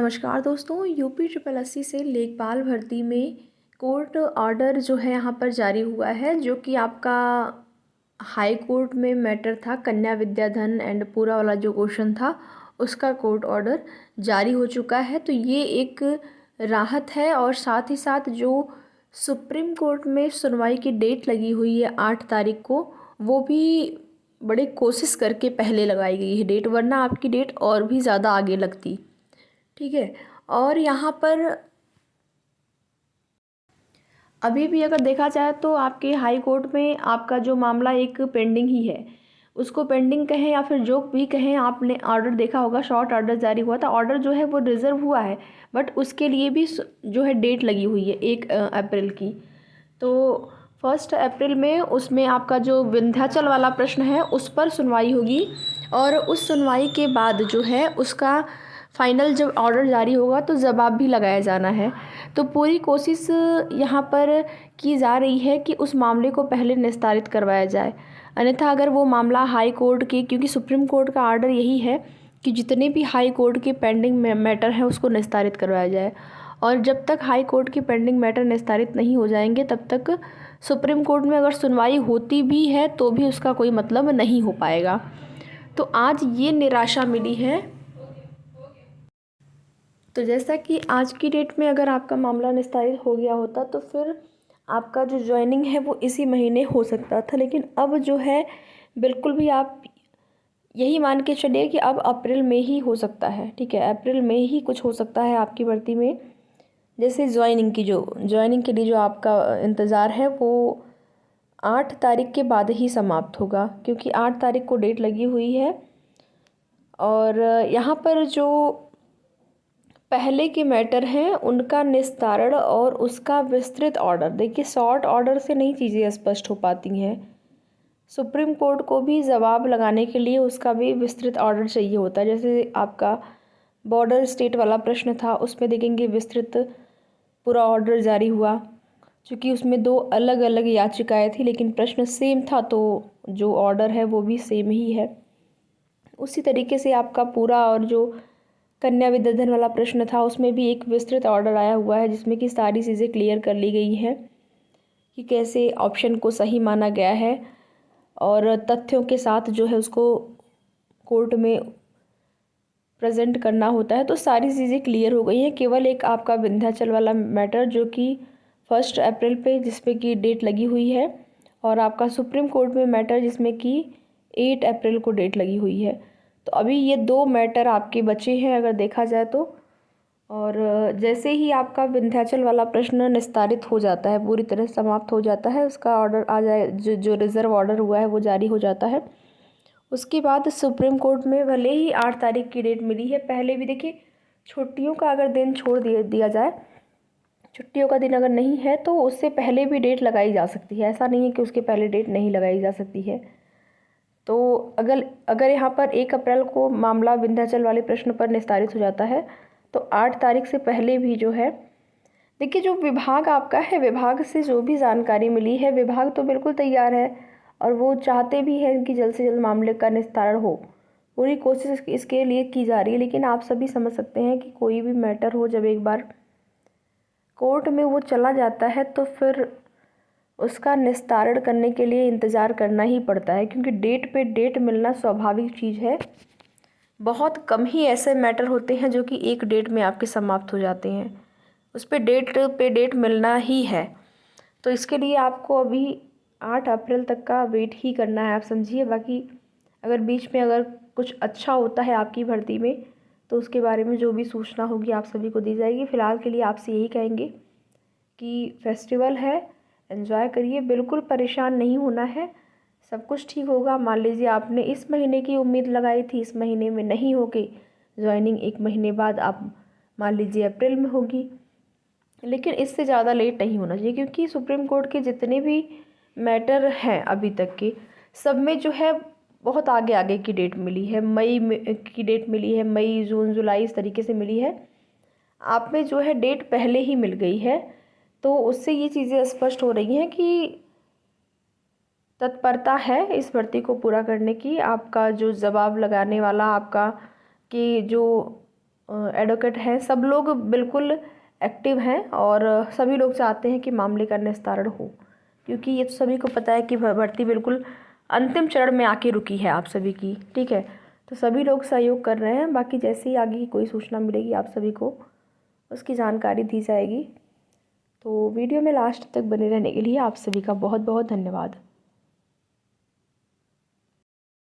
नमस्कार दोस्तों, UP triple SC से लेखपाल भर्ती में कोर्ट ऑर्डर जो है यहाँ पर जारी हुआ है, जो कि आपका हाई कोर्ट में मैटर था। कन्या विद्याधन एंड पूरा वाला जो क्वेश्चन था उसका कोर्ट ऑर्डर जारी हो चुका है। तो ये एक राहत है, और साथ ही साथ जो सुप्रीम कोर्ट में सुनवाई की डेट लगी हुई है 8 तारीख को, वो भी बड़ी कोशिश करके पहले लगाई गई है डेट, वरना आपकी डेट और भी ज़्यादा आगे लगती। ठीक है। और यहाँ पर अभी भी अगर देखा जाए तो आपके हाई कोर्ट में आपका जो मामला एक पेंडिंग ही है। उसको पेंडिंग कहें या फिर जो भी कहें, आपने ऑर्डर देखा होगा, शॉर्ट ऑर्डर जारी हुआ था। ऑर्डर जो है वो रिजर्व हुआ है, बट उसके लिए भी जो है डेट लगी हुई है 1 अप्रैल की। तो 1 अप्रैल में उसमें आपका जो विंध्याचल वाला प्रश्न है उस पर सुनवाई होगी, और उस सुनवाई के बाद जो है उसका फाइनल जब ऑर्डर जारी होगा तो जवाब भी लगाया जाना है। तो पूरी कोशिश यहाँ पर की जा रही है कि उस मामले को पहले निस्तारित करवाया जाए। अन्यथा अगर वो मामला हाई कोर्ट की, क्योंकि सुप्रीम कोर्ट का ऑर्डर यही है कि जितने भी हाई कोर्ट के पेंडिंग मैटर हैं उसको निस्तारित करवाया जाए, और जब तक हाई कोर्ट के पेंडिंग मैटर निस्तारित नहीं हो जाएंगे तब तक सुप्रीम कोर्ट में अगर सुनवाई होती भी है तो भी उसका कोई मतलब नहीं हो पाएगा। तो आज ये निराशा मिली है। तो जैसा कि आज की डेट में अगर आपका मामला निस्तारित हो गया होता तो फिर आपका जो ज्वाइनिंग है वो इसी महीने हो सकता था, लेकिन अब जो है बिल्कुल भी आप यही मान के चलिए कि अब अप्रैल में ही हो सकता है। ठीक है, अप्रैल में ही कुछ हो सकता है आपकी भर्ती में। जैसे ज्वाइनिंग के लिए जो आपका इंतज़ार है वो 8 तारीख के बाद ही समाप्त होगा, क्योंकि 8 तारीख को डेट लगी हुई है। और यहाँ पर जो पहले के मैटर हैं उनका निस्तारण और उसका विस्तृत ऑर्डर, देखिए शॉर्ट ऑर्डर से नहीं चीज़ें स्पष्ट हो पाती हैं। सुप्रीम कोर्ट को भी जवाब लगाने के लिए उसका भी विस्तृत ऑर्डर चाहिए होता है। जैसे आपका बॉर्डर स्टेट वाला प्रश्न था, उसमें देखेंगे विस्तृत पूरा ऑर्डर जारी हुआ, क्योंकि उसमें 2 अलग अलग याचिकाएं थी लेकिन प्रश्न सेम था, तो जो ऑर्डर है वो भी सेम ही है। उसी तरीके से आपका पूरा और जो कन्या विद्याधन वाला प्रश्न था उसमें भी एक विस्तृत ऑर्डर आया हुआ है, जिसमें कि सारी चीज़ें क्लियर कर ली गई हैं कि कैसे ऑप्शन को सही माना गया है, और तथ्यों के साथ जो है उसको कोर्ट में प्रेजेंट करना होता है। तो सारी चीज़ें क्लियर हो गई हैं। केवल एक आपका विंध्याचल वाला मैटर जो कि 1 अप्रैल पे जिसपे कि डेट लगी हुई है, और आपका सुप्रीम कोर्ट में मैटर जिसमें कि 8 अप्रैल को डेट लगी हुई है। तो अभी ये 2 मैटर आपके बचे हैं अगर देखा जाए तो। और जैसे ही आपका विंध्याचल वाला प्रश्न निस्तारित हो जाता है, पूरी तरह समाप्त हो जाता है, उसका ऑर्डर आ जाए, जो रिज़र्व ऑर्डर हुआ है वो जारी हो जाता है, उसके बाद सुप्रीम कोर्ट में भले ही 8 तारीख की डेट मिली है, पहले भी देखिए छुट्टियों का अगर दिन छोड़ दिया जाए, छुट्टियों का दिन अगर नहीं है तो उससे पहले भी डेट लगाई जा सकती है। ऐसा नहीं है कि उसके पहले डेट नहीं लगाई जा सकती है। तो अगर अगर यहाँ पर 1 अप्रैल को मामला विंध्याचल वाले प्रश्न पर निस्तारित हो जाता है तो 8 तारीख से पहले भी जो है, देखिए जो विभाग आपका है, विभाग से जो भी जानकारी मिली है, विभाग तो बिल्कुल तैयार है और वो चाहते भी हैं कि जल्द से जल्द मामले का निस्तारण हो। पूरी कोशिश इसके लिए की जा रही है, लेकिन आप सभी समझ सकते हैं कि कोई भी मैटर हो, जब एक बार कोर्ट में वो चला जाता है तो फिर उसका निस्तारण करने के लिए इंतज़ार करना ही पड़ता है, क्योंकि डेट पे डेट मिलना स्वाभाविक चीज़ है। बहुत कम ही ऐसे मैटर होते हैं जो कि एक डेट में आपके समाप्त हो जाते हैं, उस पे डेट मिलना ही है। तो इसके लिए आपको अभी 8 अप्रैल तक का वेट ही करना है, आप समझिए। बाकी अगर बीच में अगर कुछ अच्छा होता है आपकी भर्ती में तो उसके बारे में जो भी सूचना होगी आप सभी को दी जाएगी। फ़िलहाल के लिए आपसे यही कहेंगे कि फेस्टिवल है, एंजॉय करिए, बिल्कुल परेशान नहीं होना है, सब कुछ ठीक होगा। मान लीजिए आपने इस महीने की उम्मीद लगाई थी, इस महीने में नहीं होगी ज्वाइनिंग, 1 महीने बाद आप मान लीजिए अप्रैल में होगी, लेकिन इससे ज़्यादा लेट नहीं होना चाहिए, क्योंकि सुप्रीम कोर्ट के जितने भी मैटर हैं अभी तक के, सब में जो है बहुत आगे आगे की डेट मिली है। मई में की डेट मिली है, मई जून जुलाई इस तरीके से मिली है। आप में जो है डेट पहले ही मिल गई है, तो उससे ये चीज़ें स्पष्ट हो रही हैं कि तत्परता है इस भर्ती को पूरा करने की। आपका जो जवाब लगाने वाला आपका कि जो एडवोकेट हैं, सब लोग बिल्कुल एक्टिव हैं और सभी लोग चाहते हैं कि मामले का निस्तारण हो, क्योंकि ये तो सभी को पता है कि भर्ती बिल्कुल अंतिम चरण में आके रुकी है आप सभी की। ठीक है, तो सभी लोग सहयोग कर रहे हैं। बाकी जैसे ही आगे की कोई सूचना मिलेगी आप सभी को उसकी जानकारी दी जाएगी। तो वीडियो में लास्ट तक बने रहने के लिए आप सभी का बहुत बहुत धन्यवाद।